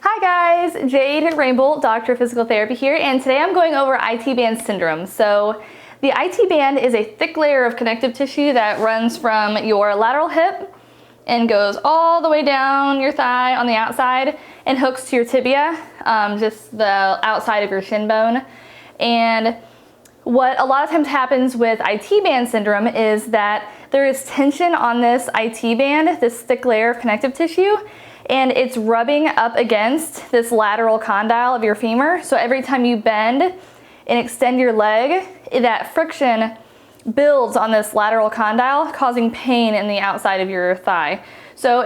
Hi guys, Jade Rainbolt, Doctor of Physical Therapy here, and today I'm going over IT band syndrome. So the IT band is a thick layer of connective tissue that runs from your lateral hip and goes all the way down your thigh on the outside and hooks to your tibia, just the outside of your shin bone. And what a lot of times happens with IT band syndrome is that there is tension on this IT band, this thick layer of connective tissue, and it's rubbing up against this lateral condyle of your femur. So every time you bend and extend your leg, that friction builds on this lateral condyle, causing pain in the outside of your thigh. So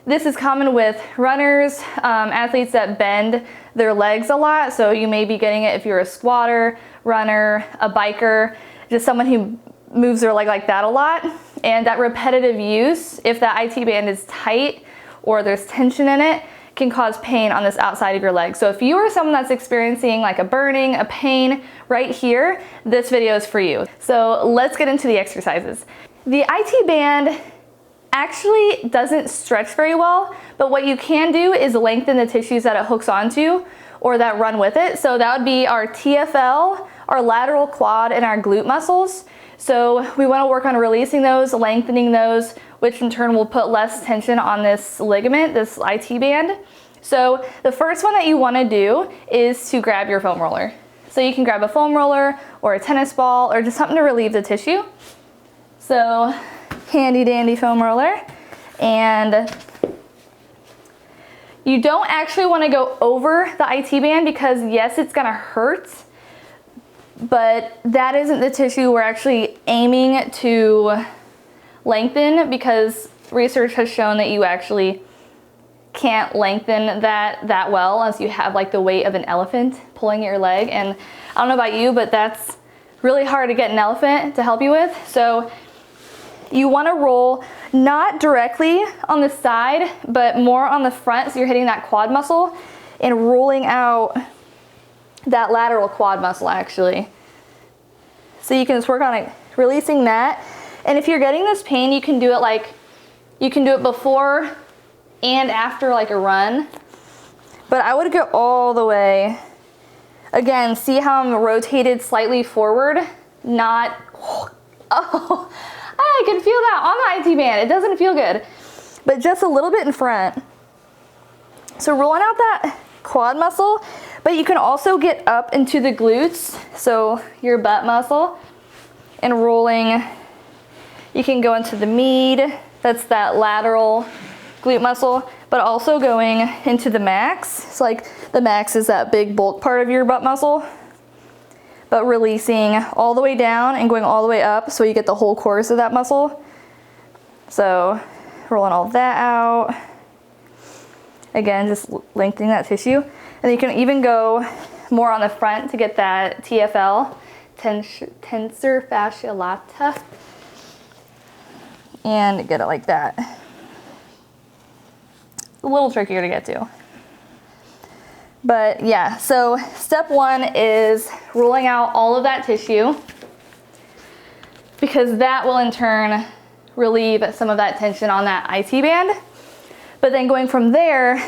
this is common with runners, athletes that bend their legs a lot. So you may be getting it if you're a squatter, runner, a biker, just someone who moves their leg like that a lot. And that repetitive use, if that IT band is tight or there's tension in it, can cause pain on this outside of your leg. So if you are someone that's experiencing like a burning, a pain right here, this video is for you. So let's get into the exercises. The IT band actually doesn't stretch very well, but what you can do is lengthen the tissues that it hooks onto or that run with it. So that would be our TFL, our lateral quad, and our glute muscles. So we want to work on releasing those, lengthening those, which in turn will put less tension on this ligament, this IT band. So the first one that you want to do is to grab your foam roller. So you can grab a foam roller or a tennis ball or just something to relieve the tissue. So handy dandy foam roller. And you don't actually want to go over the IT band because yes, it's going to hurt, but that isn't the tissue we're actually aiming to lengthen, because research has shown that you actually can't lengthen that well unless you have like the weight of an elephant pulling at your leg. And I don't know about you, but that's really hard to get an elephant to help you with. So you want to roll not directly on the side, but more on the front, so you're hitting that quad muscle and rolling out that lateral quad muscle actually. So you can just work on it, releasing that. And if you're getting this pain, you can do it before and after like a run. But I would go all the way. Again, see how I'm rotated slightly forward? Not, oh, I can feel that on the IT band. It doesn't feel good, but just a little bit in front. So rolling out that quad muscle, but you can also get up into the glutes, so your butt muscle, and rolling. You can go into the med, that's that lateral glute muscle, but also going into the max. So like the max is that big bulk part of your butt muscle, but releasing all the way down and going all the way up so you get the whole course of that muscle. So rolling all that out. Again, just lengthening that tissue. And you can even go more on the front to get that TFL, tensor fascia lata, and get it like that. A little trickier to get to. But yeah, so step one is rolling out all of that tissue, because that will in turn relieve some of that tension on that IT band. But then going from there,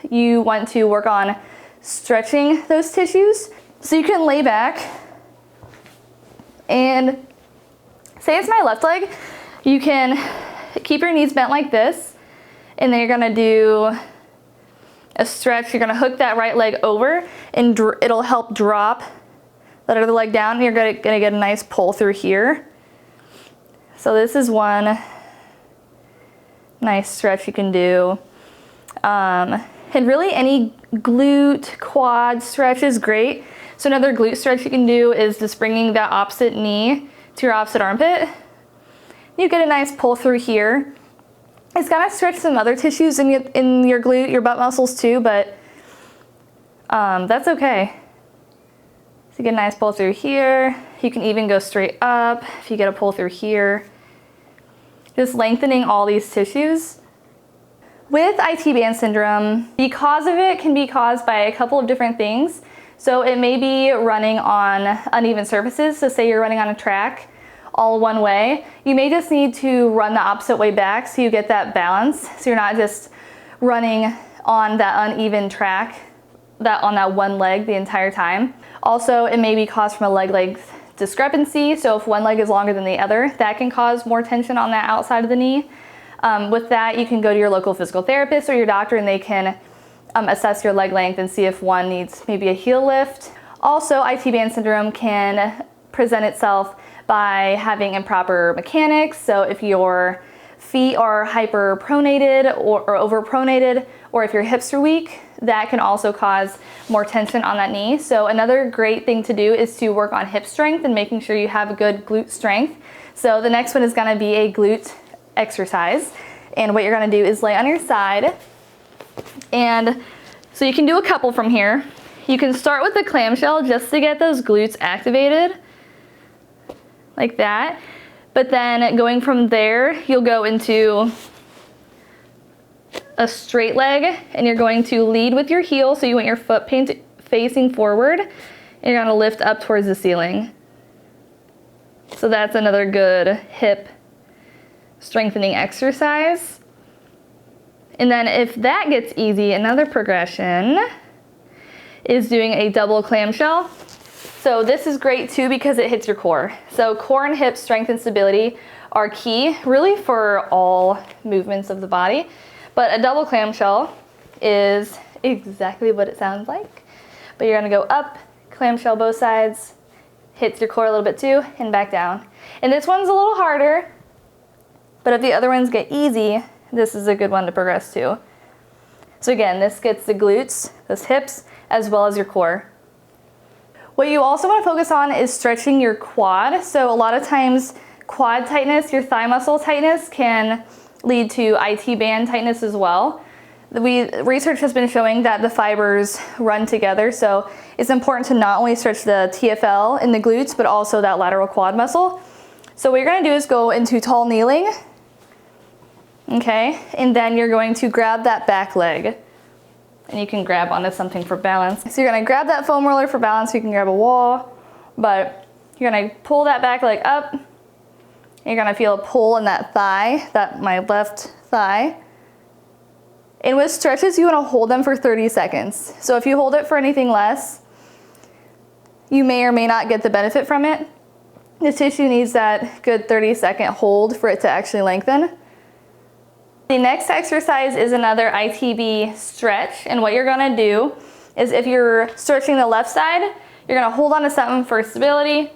you want to work on stretching those tissues. So you can lay back and say it's my left leg. You can keep your knees bent like this, and then you're gonna do a stretch. You're gonna hook that right leg over, and it'll help drop that other leg down. And you're gonna get a nice pull through here. So this is one nice stretch you can do. And really any glute, quad stretch is great. So another glute stretch you can do is just bringing that opposite knee to your opposite armpit. You get a nice pull through here. It's gonna stretch some other tissues in your glute, your butt muscles too, but that's okay. So you get a nice pull through here. You can even go straight up if you get a pull through here. Just lengthening all these tissues. With IT band syndrome, the cause of it can be caused by a couple of different things. So it may be running on uneven surfaces. So say you're running on a track all one way, you may just need to run the opposite way back so you get that balance. So you're not just running on that uneven track, on that one leg the entire time. Also, it may be caused from a leg length discrepancy. So if one leg is longer than the other, that can cause more tension on that outside of the knee. With that, you can go to your local physical therapist or your doctor, and they can assess your leg length and see if one needs maybe a heel lift. Also, IT band syndrome can present itself by having improper mechanics. So if your feet are hyperpronated or overpronated, or if your hips are weak, that can also cause more tension on that knee. So another great thing to do is to work on hip strength and making sure you have a good glute strength. So the next one is gonna be a glute exercise. And what you're gonna do is lay on your side. And so you can do a couple from here. You can start with the clamshell just to get those glutes activated, like that. But then going from there, you'll go into a straight leg, and you're going to lead with your heel. So you want your foot facing forward, and you're gonna lift up towards the ceiling. So that's another good hip strengthening exercise. And then if that gets easy, another progression is doing a double clamshell. So this is great too because it hits your core. So core and hip strength and stability are key really for all movements of the body. But a double clamshell is exactly what it sounds like. But you're gonna go up, clamshell both sides, hits your core a little bit too, and back down. And this one's a little harder, but if the other ones get easy, this is a good one to progress to. So again, this gets the glutes, those hips, as well as your core. What you also want to focus on is stretching your quad. So a lot of times quad tightness, your thigh muscle tightness, can lead to IT band tightness as well. Research has been showing that the fibers run together, so it's important to not only stretch the TFL in the glutes, but also that lateral quad muscle. So what you're going to do is go into tall kneeling, okay, and then you're going to grab that back leg. And you can grab onto something for balance. So you're gonna grab that foam roller for balance, you can grab a wall, but you're gonna pull that back leg up. And you're gonna feel a pull in that thigh, my left thigh. And with stretches, you wanna hold them for 30 seconds. So if you hold it for anything less, you may or may not get the benefit from it. The tissue needs that good 30-second hold for it to actually lengthen. The next exercise is another ITB stretch, and what you're gonna do is if you're stretching the left side, you're gonna hold on to something for stability,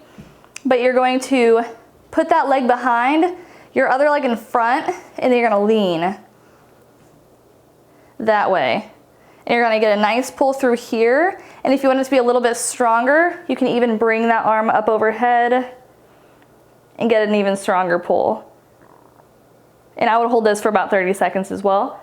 but you're going to put that leg behind, your other leg in front, and then you're gonna lean that way. And you're gonna get a nice pull through here, and if you want it to be a little bit stronger, you can even bring that arm up overhead and get an even stronger pull. And I would hold this for about 30 seconds as well.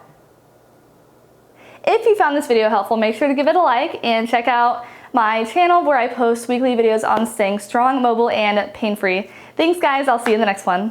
If you found this video helpful, make sure to give it a like and check out my channel where I post weekly videos on staying strong, mobile, and pain-free. Thanks guys, I'll see you in the next one.